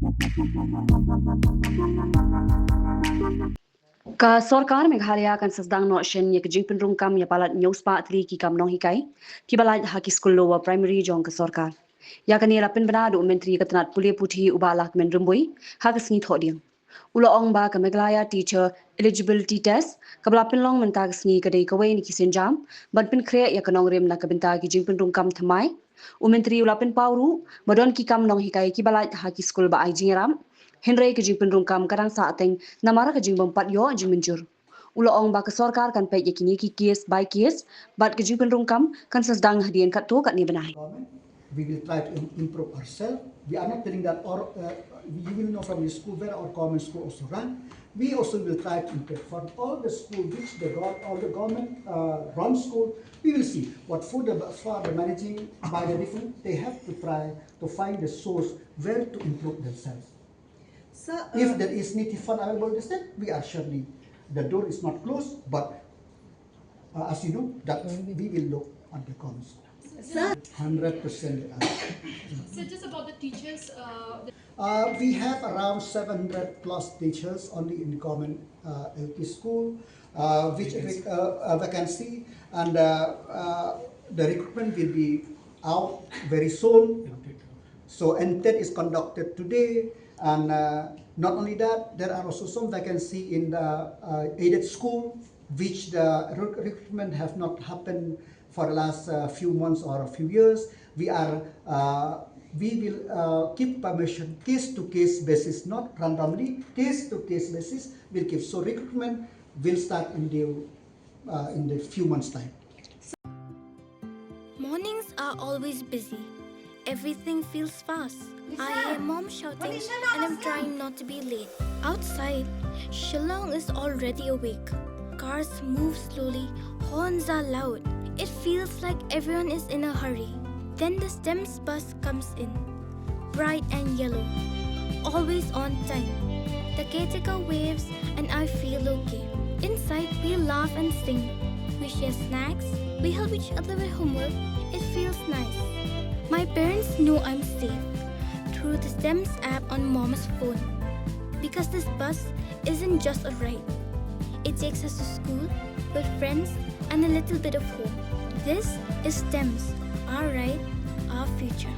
Ka Sorkar Meghalaya kan sasdang no shen ye kejing rung kam ya palat news pa atli ki Kam Nonghikai ki balai Haki Skul lower primary jong ka Sorkar. Ya kan ira pin bana do Myntri katanat Pule Puthi ubalak men rumbui hak sngi thodiang. Ulo ong ba ka Meghalaya teacher eligibility test kabla pin long mentag sngi kadai kawai ni kisin jam ban pin kre ya kanong rem na kabinta ki jing rung kam thymmai. Myntri ula pin pauru badon ki Kam Nonghikai ki balai Haki Skul ba ai jingram. Henry ke jing penrung kam kadang saateng namara ke jing bompat yo jing menjur. Ulo ong ba ke Sorkar kan pek yakini ki case by case, bat ke jing penrung kam kan sesdang hadian kat tu kat ni benai. We will try to improve ourselves. We are not telling that you will know from the school where our common school also run. We also will try to improve from all the school which all the government run school. We will see what for the managing by the different. They have to try to find the source where to improve themselves. So, if there is native fund available, we are surely the door is not closed. But as you know, that we will look at the common school. 100%. So just about the teachers. We have around 700 plus teachers only in the common LP school, which vacancy, and the recruitment will be out very soon. So NTET is conducted today, and not only that, there are also some vacancy in the aided school, which the recruitment have not happened for the last few months or a few years. We will keep permission case to case basis, not randomly, case to case basis. We'll keep, so recruitment will start in the few months time. Mornings are always busy. Everything feels fast. I hear mom shouting and I'm trying not to be late. Outside, Shillong is already awake. Cars move slowly, horns are loud. It feels like everyone is in a hurry. Then the STEMS bus comes in, bright and yellow, always on time. The caretaker waves and I feel okay. Inside, we laugh and sing. We share snacks, we help each other with homework. It feels nice. My parents know I'm safe through the STEMS app on mom's phone. Because this bus isn't just a ride. It takes us to school, with friends, and a little bit of home. This is STEMS, our ride, our future.